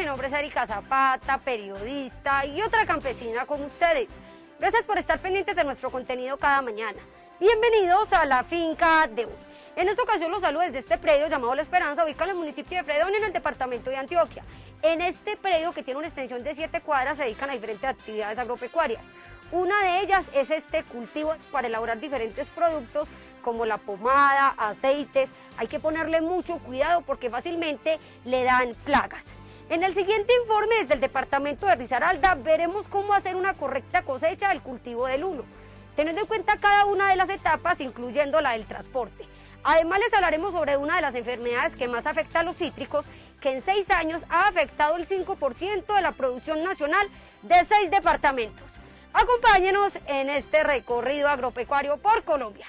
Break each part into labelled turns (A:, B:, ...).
A: mi nombre es Erika Zapata, periodista y otra campesina como ustedes. Gracias por estar pendientes de nuestro contenido cada mañana. Bienvenidos a la finca de hoy. En esta ocasión los saludo desde este predio llamado La Esperanza, ubicado en el municipio de Fredonia, en el departamento de Antioquia. En este predio, que tiene una extensión de 7 cuadras, se dedican a diferentes actividades agropecuarias. Una de ellas es este cultivo para elaborar diferentes productos como la pomada, aceites. Hay que ponerle mucho cuidado porque fácilmente le dan plagas. En el siguiente informe desde el departamento de Risaralda veremos cómo hacer una correcta cosecha del cultivo del lulo, teniendo en cuenta cada una de las etapas, incluyendo la del transporte. Además les hablaremos sobre una de las enfermedades que más afecta a los cítricos, que en 6 años ha afectado el 5% de la producción nacional de 6 departamentos. Acompáñenos en este recorrido agropecuario por Colombia.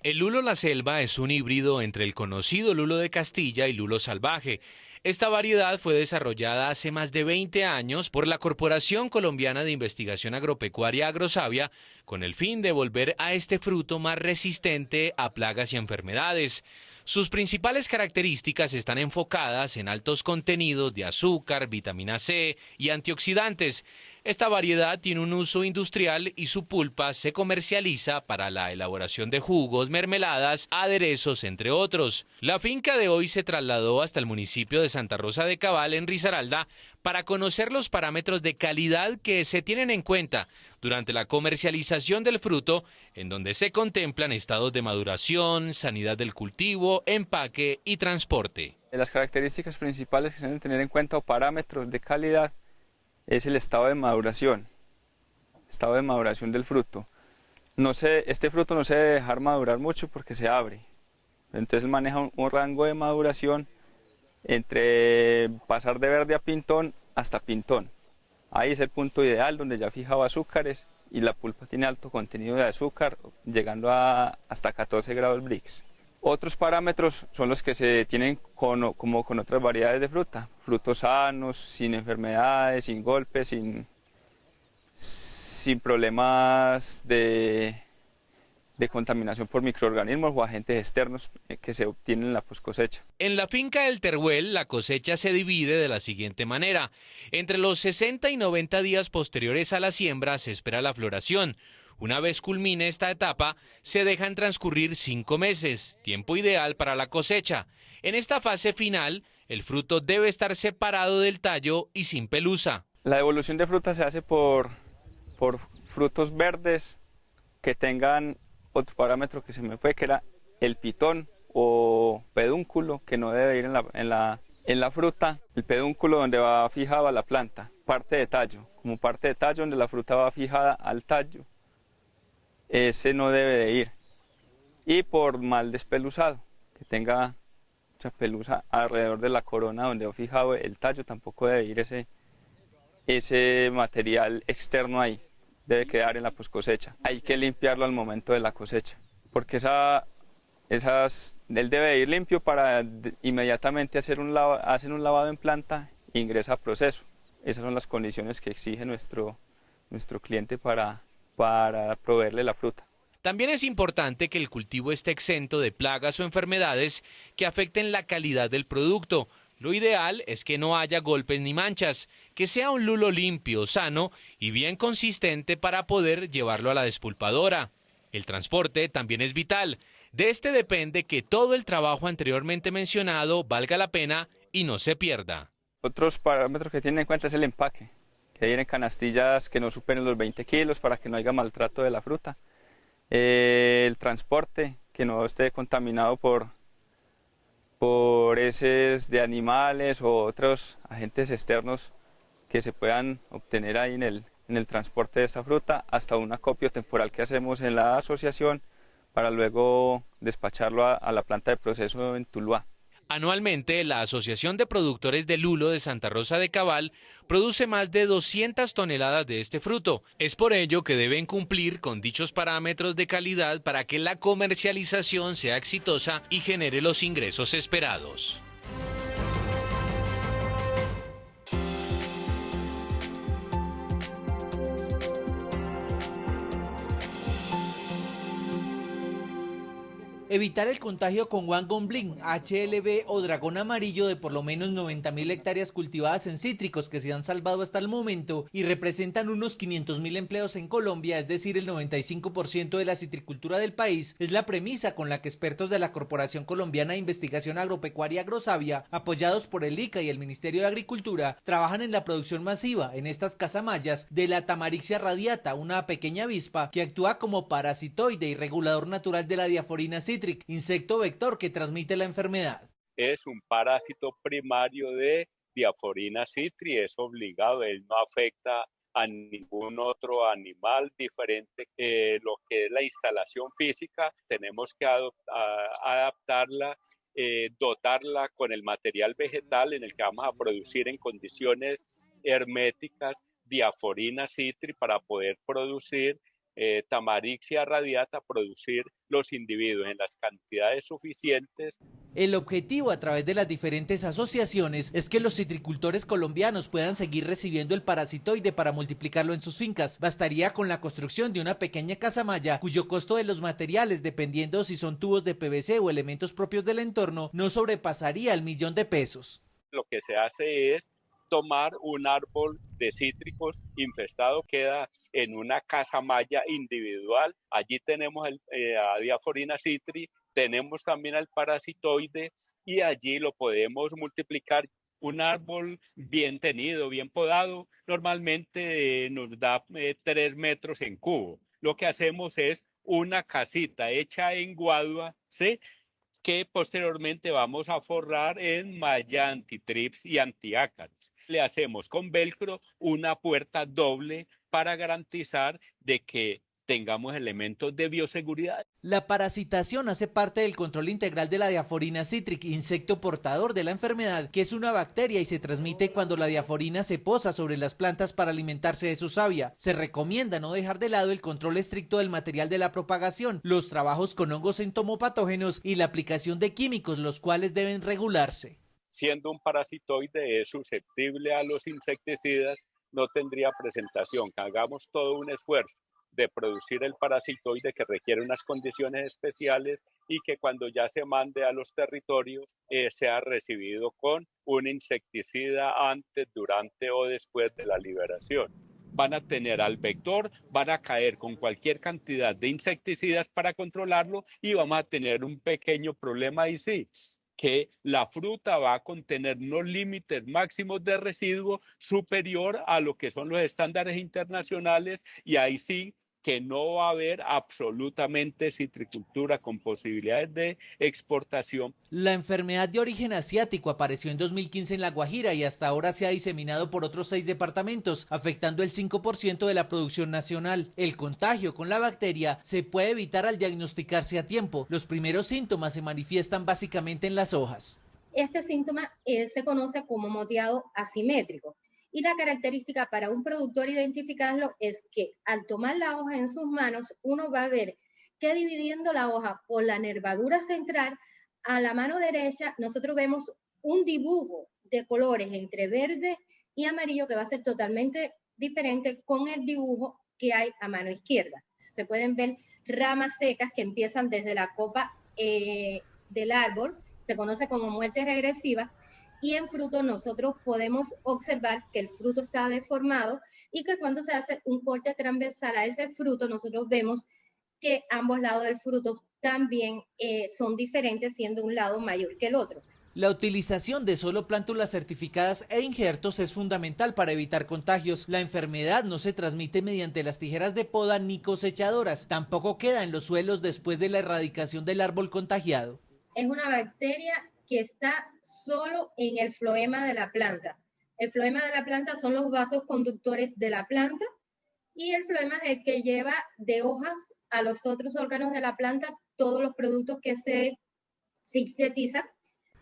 B: El lulo la selva es un híbrido entre el conocido lulo de Castilla y lulo salvaje. Esta variedad fue desarrollada hace más de 20 años por la Corporación Colombiana de Investigación Agropecuaria Agrosavia con el fin de volver a este fruto más resistente a plagas y enfermedades. Sus principales características están enfocadas en altos contenidos de azúcar, vitamina C y antioxidantes. Esta variedad tiene un uso industrial y su pulpa se comercializa para la elaboración de jugos, mermeladas, aderezos, entre otros. La finca de hoy se trasladó hasta el municipio de Santa Rosa de Cabal, en Risaralda, para conocer los parámetros de calidad que se tienen en cuenta durante la comercialización del fruto, en donde se contemplan estados de maduración, sanidad del cultivo, empaque y transporte.
C: Las características principales que se deben tener en cuenta o parámetros de calidad es el estado de maduración del fruto. Este fruto no se debe dejar madurar mucho porque se abre. Entonces maneja un rango de maduración entre pasar de verde a pintón hasta pintón. Ahí es el punto ideal donde ya ha fijado azúcares y la pulpa tiene alto contenido de azúcar, llegando a hasta 14 grados Brix. Otros parámetros son los que se tienen como con otras variedades de fruta. Frutos sanos, sin enfermedades, sin golpes, sin problemas de contaminación por microorganismos o agentes externos que se obtienen en la poscosecha.
B: En la finca del Teruel, la cosecha se divide de la siguiente manera. Entre los 60 y 90 días posteriores a la siembra se espera la floración. Una vez culmine esta etapa, se dejan transcurrir 5 meses, tiempo ideal para la cosecha. En esta fase final, el fruto debe estar separado del tallo y sin pelusa.
C: La devolución de fruta se hace por frutos verdes que tengan otro parámetro que se me fue, que era el pitón o pedúnculo, que no debe ir en la fruta. El pedúnculo donde va fijada la planta, parte de tallo, como parte de tallo donde la fruta va fijada al tallo. Ese no debe de ir. Y por mal despeluzado, que tenga mucha pelusa alrededor de la corona donde va fijado el tallo, tampoco debe ir ese material externo ahí. Debe quedar en la poscosecha. Hay que limpiarlo al momento de la cosecha, porque él debe ir limpio para inmediatamente hacer un lavado en planta e ingresa a proceso. Esas son las condiciones que exige nuestro cliente para proveerle la fruta.
B: También es importante que el cultivo esté exento de plagas o enfermedades que afecten la calidad del producto. Lo ideal es que no haya golpes ni manchas, que sea un lulo limpio, sano y bien consistente para poder llevarlo a la despulpadora. El transporte también es vital. De este depende que todo el trabajo anteriormente mencionado valga la pena y no se pierda.
C: Otros parámetros que tienen en cuenta es el empaque, que vienen canastillas que no superen los 20 kilos para que no haya maltrato de la fruta. El transporte, que no esté contaminado por heces de animales o otros agentes externos que se puedan obtener ahí en el transporte de esta fruta, hasta un acopio temporal que hacemos en la asociación para luego despacharlo a la planta de proceso en Tuluá.
B: Anualmente, la Asociación de Productores de Lulo de Santa Rosa de Cabal produce más de 200 toneladas de este fruto. Es por ello que deben cumplir con dichos parámetros de calidad para que la comercialización sea exitosa y genere los ingresos esperados.
D: Evitar el contagio con Guangdongbing, HLB o dragón amarillo de por lo menos 90.000 hectáreas cultivadas en cítricos que se han salvado hasta el momento y representan unos 500.000 empleos en Colombia, es decir, el 95% de la citricultura del país, es la premisa con la que expertos de la Corporación Colombiana de Investigación Agropecuaria Agrosavia, apoyados por el ICA y el Ministerio de Agricultura, trabajan en la producción masiva en estas casamayas de la Tamarixia radiata, una pequeña avispa que actúa como parasitoide y regulador natural de la Diaphorina citric, insecto vector que transmite la enfermedad.
E: Es un parásito primario de Diaphorina citri, es obligado, él no afecta a ningún otro animal diferente. Lo que es la instalación física, tenemos que adaptarla, dotarla con el material vegetal en el que vamos a producir en condiciones herméticas Diaphorina citri para poder producir Tamarixia radiata, producir los individuos en las cantidades suficientes.
D: El objetivo a través de las diferentes asociaciones es que los citricultores colombianos puedan seguir recibiendo el parasitoide para multiplicarlo en sus fincas. Bastaría con la construcción de una pequeña casamaya cuyo costo de los materiales, dependiendo si son tubos de PVC o elementos propios del entorno, no sobrepasaría el $1.000.000.
E: Lo que se hace es tomar un árbol de cítricos infestado, queda en una casamaya individual. Allí tenemos a Diaphorina citri, tenemos también al parasitoide y allí lo podemos multiplicar. Un árbol bien tenido, bien podado, normalmente nos da 3 metros en cubo. Lo que hacemos es una casita hecha en guadua, ¿sí?, que posteriormente vamos a forrar en malla antitrips y antiácaros. Le hacemos con velcro una puerta doble para garantizar de que tengamos elementos de bioseguridad.
D: La parasitación hace parte del control integral de la Diaphorina citric, insecto portador de la enfermedad, que es una bacteria y se transmite cuando la diaforina se posa sobre las plantas para alimentarse de su savia. Se recomienda no dejar de lado el control estricto del material de la propagación, los trabajos con hongos entomopatógenos y la aplicación de químicos, los cuales deben regularse.
E: Siendo un parasitoide es susceptible a los insecticidas, no tendría presentación. Que hagamos todo un esfuerzo de producir el parasitoide que requiere unas condiciones especiales y que cuando ya se mande a los territorios sea recibido con un insecticida antes, durante o después de la liberación. Van a tener al vector, van a caer con cualquier cantidad de insecticidas para controlarlo y vamos a tener un pequeño problema ahí sí, que la fruta va a contener unos límites máximos de residuo superior a lo que son los estándares internacionales y ahí sí que no va a haber absolutamente citricultura con posibilidades de exportación.
D: La enfermedad de origen asiático apareció en 2015 en La Guajira y hasta ahora se ha diseminado por otros 6 departamentos, afectando el 5% de la producción nacional. El contagio con la bacteria se puede evitar al diagnosticarse a tiempo. Los primeros síntomas se manifiestan básicamente en las hojas.
F: Este síntoma se conoce como moteado asimétrico. Y la característica para un productor identificarlo es que al tomar la hoja en sus manos, uno va a ver que dividiendo la hoja por la nervadura central, a la mano derecha nosotros vemos un dibujo de colores entre verde y amarillo que va a ser totalmente diferente con el dibujo que hay a mano izquierda. Se pueden ver ramas secas que empiezan desde la copa del árbol, se conoce como muerte regresiva, y en fruto nosotros podemos observar que el fruto está deformado y que cuando se hace un corte transversal a ese fruto, nosotros vemos que ambos lados del fruto también son diferentes, siendo un lado mayor que el otro.
D: La utilización de solo plántulas certificadas e injertos es fundamental para evitar contagios. La enfermedad no se transmite mediante las tijeras de poda ni cosechadoras, tampoco queda en los suelos después de la erradicación del árbol contagiado.
F: Es una bacteria que está solo en el floema de la planta. El floema de la planta son los vasos conductores de la planta y el floema es el que lleva de hojas a los otros órganos de la planta todos los productos que se sintetizan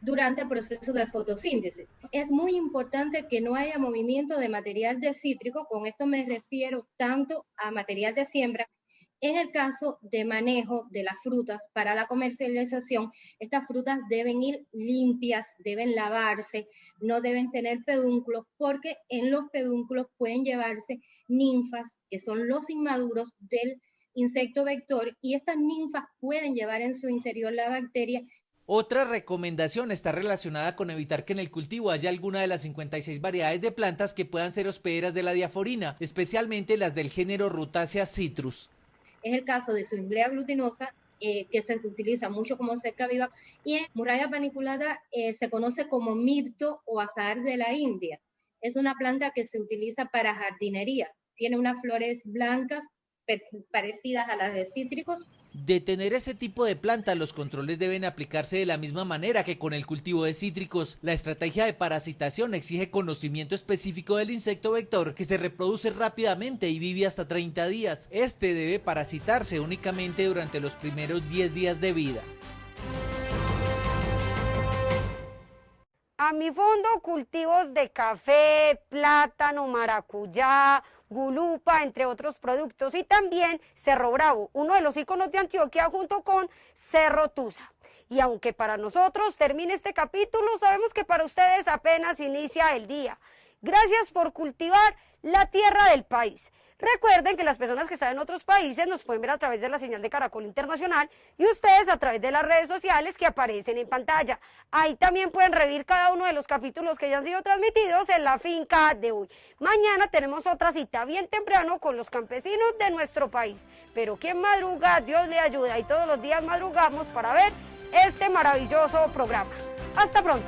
F: durante el proceso de fotosíntesis. Es muy importante que no haya movimiento de material de cítrico, con esto me refiero tanto a material de siembra. En el caso de manejo de las frutas para la comercialización, estas frutas deben ir limpias, deben lavarse, no deben tener pedúnculos, porque en los pedúnculos pueden llevarse ninfas, que son los inmaduros del insecto vector y estas ninfas pueden llevar en su interior la bacteria.
D: Otra recomendación está relacionada con evitar que en el cultivo haya alguna de las 56 variedades de plantas que puedan ser hospederas de la diaforina, especialmente las del género Rutaceae citrus.
F: Es el caso de Swinglea glutinosa, que se utiliza mucho como cerca viva, y en Murraya paniculata se conoce como mirto o azahar de la India. Es una planta que se utiliza para jardinería. Tiene unas flores blancas parecidas a las de cítricos.
D: De tener ese tipo de plantas, los controles deben aplicarse de la misma manera que con el cultivo de cítricos. La estrategia de parasitación exige conocimiento específico del insecto vector, que se reproduce rápidamente y vive hasta 30 días. Este debe parasitarse únicamente durante los primeros 10 días de vida.
A: A mi fondo, cultivos de café, plátano, maracuyá, gulupa, entre otros productos, y también Cerro Bravo, uno de los íconos de Antioquia junto con Cerro Tusa. Y aunque para nosotros termine este capítulo, sabemos que para ustedes apenas inicia el día. Gracias por cultivar la tierra del país. Recuerden que las personas que están en otros países nos pueden ver a través de la señal de Caracol Internacional y ustedes a través de las redes sociales que aparecen en pantalla. Ahí también pueden revivir cada uno de los capítulos que ya han sido transmitidos en la finca de hoy. Mañana tenemos otra cita bien temprano con los campesinos de nuestro país. Pero quien madruga, Dios le ayuda, y todos los días madrugamos para ver este maravilloso programa. Hasta pronto.